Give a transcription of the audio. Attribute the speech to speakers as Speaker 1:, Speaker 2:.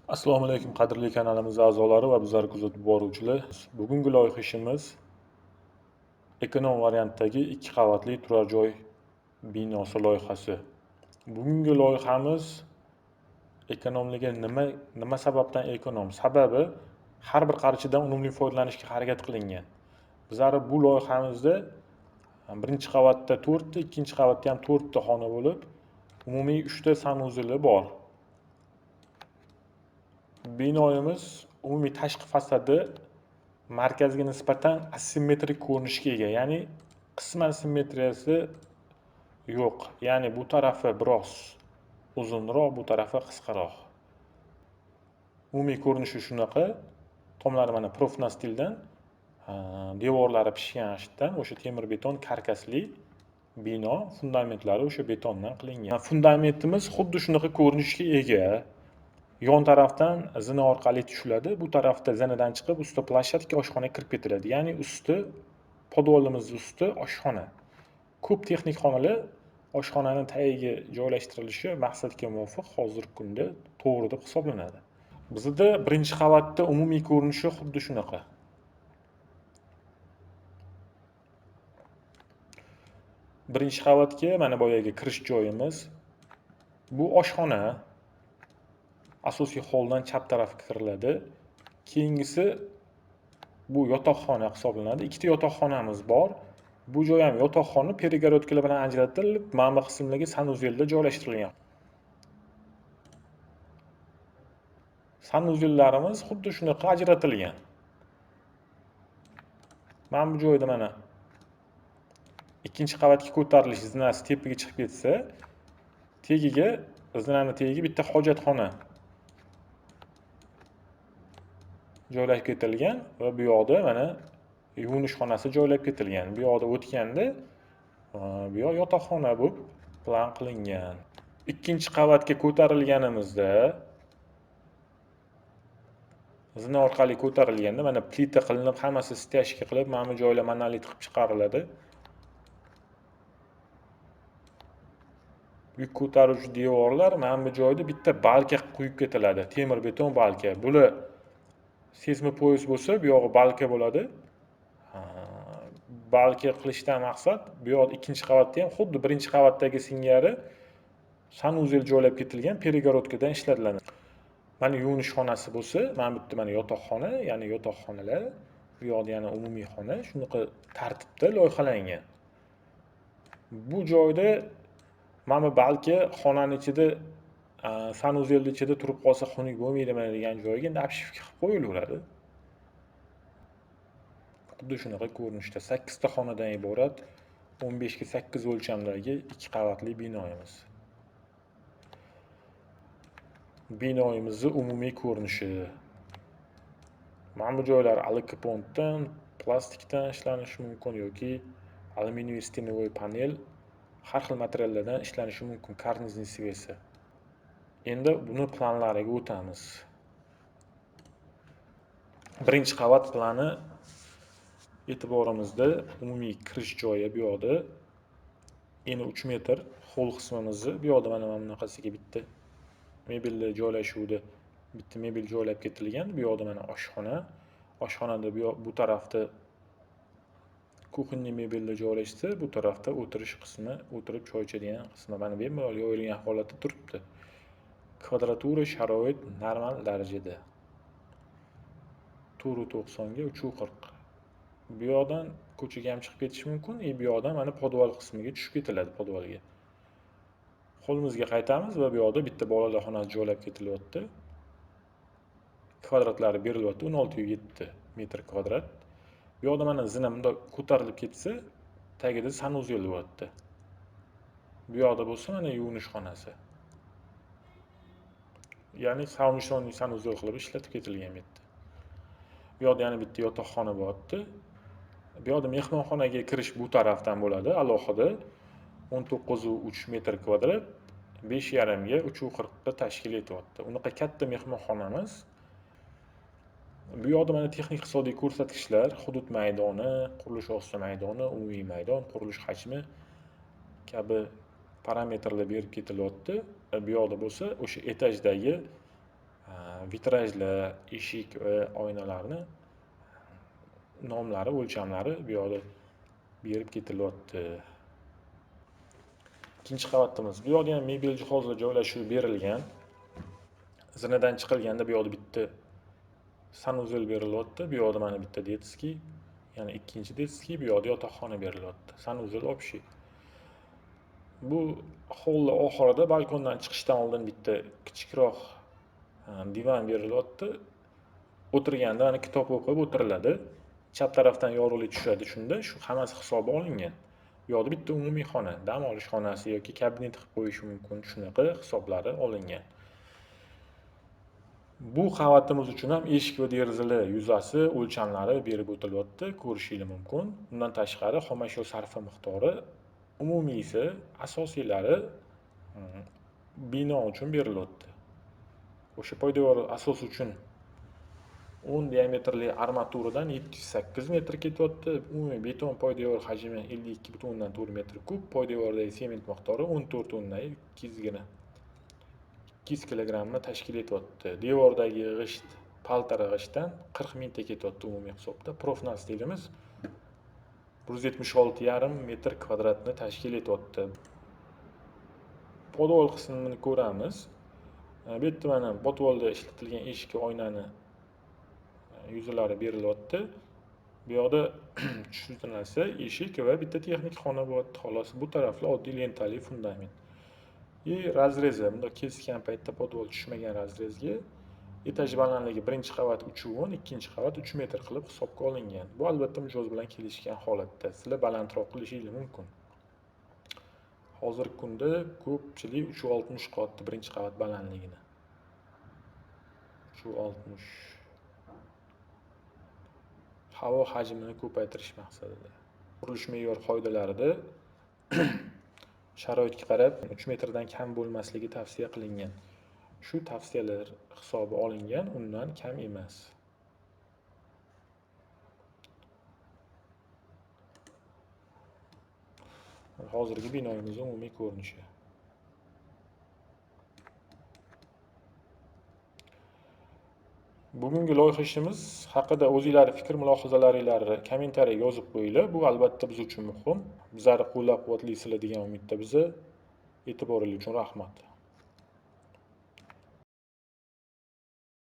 Speaker 1: Assalomu alaykum qadrli kanalimiz a'zolari va bizlarni kuzatib boruvchilar. Bugungi loyiha ishimiz ekonom variantdagi 2 qavatli turar joy binosi loyihasi. Bugungi loyihamiz ekonomligi nima sababdan ekonom? Sababi har bir qarichidan unumli foydalanishga harakat qilingan. Bizlar bu loyihamizda birinchi qavatda 4 ta, ikkinchi qavatda ham 4 ta xona bo'lib, umumiy 3 ta sanuzeli bor. Binoyimiz umumiy tashqi fasadi markazga nisbatan asimmetrik ko'rinishga ega, ya'ni qisman simmetriyasi yo'q. Ya'ni bu tarafi biroz uzunroq, bu tarafi qisqaroq. Umumiy ko'rinishi shunaqa. Tomlari mana profnastildan, devorlari pishgan g'ishtdan, o'sha temir beton karkasli bino, fundamentlari o'sha betondan qilingan. Fundamentimiz xuddi shunaqa ko'rinishga ega. Yon tarafdan zina orqali tushiladi. Bu tarafda zinadan chiqib, usti plashatka oshxonaga kirib ketiladi. Ya'ni usti podvolimiz usti oshxona. Ko'p texnik xonalar oshxonaning tagiga joylashtirilishi maqsadga muvofiq hozirgi kunda to'g'ri deb hisoblanadi. Bizda birinchi qavatda umumiy ko'rinishi xuddi shunaqa. Birinchi qavatga mana boyagi kirish joyimiz. Bu oshxona. Asosiy holdan chap tarafga kiriladi. Keyingisi bu yotoqxona hisoblanadi. Ikkita yotoqxonamiz bor. Bu joy ham yotoqxona перегородкалар bilan ajratilib, mana bu qismlarga sanuzellar joylashtirilgan. Sanuzellarimiz xuddi shunaqa ajratilgan. Mana bu joyda mana ikkinchi qavatga ko'tarilish zinasi tepaga chiqib ketsa, tagiga zinaning tagiga bitta hojatxona joylab ketilgan va bu yoqda mana yuvinish xonasi joylab ketilgan. Bu yoqda o'tganda bu yoq yotoqxona bo'lib plan qilingan. Ikkinchi qavatga ko'tarilganimizda zina orqali ko'tarilganda mana plita qilinib, hammasi stяжка qilib, mana bu joylar monolit qilib chiqariladi. Yuk ko'taruvchi devorlar mana bu joyda bitta balka qo'yib ketiladi. Temir beton balka. Bular seysmopoyaz bo'lsa, bu yog'i balka bo'ladi. Balka qilishdan maqsad bu yoq ikkinchi qavatda ham xuddi birinchi qavatdagi singari sanuzel joylab ketilgan перегородкаdan ishlatiladi. Mana yuvinish xonasi bo'lsa, mana bu yerda mana yotoqxona, ya'ni yotoqxonalar, bu yoqda yana umumiy xona, shunaqa tartibda loyihalangan. Bu joyda mana balki xonaning ichida sanuzelning ichida turib qolsa xunuk bo'lmaydimi degan joyga napshivka qilib qo'yilaveradi. Xuddi shunaqa ko'rinishda 8 ta xonadan iborat 15 ga 8 o'lchamdagi 2 qavatli binoyimiz. Binoyimizning umumiy ko'rinishi. Mana bu joylar alikopontdan, plastikdan ishlanishi mumkin yoki alyuminiy stenovoy panel, har xil materiallardan ishlanishi mumkin, karnizning svesi. Endi buni planlariga o'tamiz. Birinchi qavat plani e'tiborimizda umumiy kirish joyi bu yoqda eni 3 metr, hol qismimizni bu yoqda mana bunaqasiga bitta mebellar joylashuvda bitta mebel joylab ketilgan. Bu yoqda mana oshxona. Oshxonada bu tarafda kuxonniy mebellar joylashsa, bu tarafda o'tirish qismi, o'tirib choy ichadigan qismi mana bemalol yoyilgan holatda turibdi. Kvadratura sharoit normal darajada. 4.90 ga 3.40. Bu yoqdan ko'chaga ham chiqib ketish mumkin, bu yoqdan mana podval qismiga tushib ketiladi, podvalga. Qo'limizga qaytamiz va bu yoqda bitta bolalar xonasi joylab ketilyapti. Kvadratlari berilyapti 16.7 metr kvadrat. Bu yoqda mana zina bunda ko'tarilib ketsa, tagida sanuzel bo'lyapti. Bu yoqda bo'lsa mana yuvinish xonasi. Ya'ni sanuzel qilib ishlatib ketilgan bu yerda. Bu yoqda yana bitta yotoqxona bo'lyapti. Bu yoqda mehmonxonaga kirish bu tarafdan bo'ladi, alohida 19.3 metr kvadrat, 5.5 ga 3.40 ga tashkil etyapti. Unaqa katta mehmonxonamiz. Bu yoqda mana texnik iqtisodiy ko'rsatkichlar, hudud maydoni, qurilish ostida maydoni, umumiy maydon, qurilish hajmi kabi parametrlar berib ketilyapti. Bu yoqda bo'lsa, o'sha etajdagi vitrajli eshik va oynalarni nomlari, o'lchamlari bu yoqda berib ketilyapti. Ikkinchi qavatimiz. Bu yoqda ham mebel jihozlar joylashuvi berilgan. Zinadan chiqilganda bu yoqda bitta sanuzel berilyapti. Bu yoqda mana bitta detskiy, yana ikkinchi detskiy, bu yoqda yotoqxona berilyapti. Sanuzel общий. Bu holda oxirida balkondan chiqishdan oldin bitta kichikroq divan berilyapti. O'tirganda mana kitob o'qib o'tiriladi. Chap tarafdan yorug'lik tushadi shunda, shu hammasi hisobga olingan. Bu yoqda bitta umumiy xona, dam olish xonasi yoki kabinet qilib qo'yish mumkin, shunaqa hisoblari olingan. Bu qavatimiz uchun ham eshik va derazalar yuzasi o'lchamlari berib o'tilyapti, ko'rishingiz mumkin. Bundan tashqari xomashyo sarfi miqdori umumiysi, asosiylari bino uchun berilyapti. O'sha poydevor asos uchun 10 diametrli armaturadan 708 metr ketyapti. Umumiy beton poydevor hajmi 52,4 metr kub. Poydevordagi sement miqdori 14,2 kilogrammni tashkil etyapti. Devordagi g'isht, paltar g'ishtdan 40 mingta ketyapti umumiy hisobda. Profnastilimiz 176,5 metr kvadratni tashkil etyapti. Podvol qismini ko'ramiz. Bu yerda mana podvolda ishlatilgan eshik va oynani yuzlari berilyapti. Bu yoqda tushuntirasi eshik va bitta texnik xona bo'lyapti. Xolos, bu taraflar oddiy lentali fundament. Razrezi, bunda kesgan paytda podvol tushmagan razrezga etaj balandligi birinchi qavat 3,10, ikkinchi qavat 3 metr qilib hisobga olingan. Bu albatta mijoz bilan kelishgan holatda. Sizlar balandroq qilishingiz mumkin. Hozirgi kunda ko'pchilik 3,60 qo'yapti birinchi qavat balandligini. 3,60. Havo hajmini ko'paytirish maqsadida. Qurilish me'yor qoidalarida sharoitga qarab 3 metrdan kam bo'lmasligi tavsiya qilingan. Shu tavsiyalar hisobga olingan, undan kam emas. Hozirgi binoyimizning umumiy ko'rinishi. Bugungi loyiha ishimiz haqida o'zingizlar fikr mulohazalaringizni kommentariyaga yozib qo'yinglar. Bu albatta biz uchun muhim. Bizlarni qo'llab-quvvatlaysizlar degan umidda bizni e'tiboringiz uchun rahmat.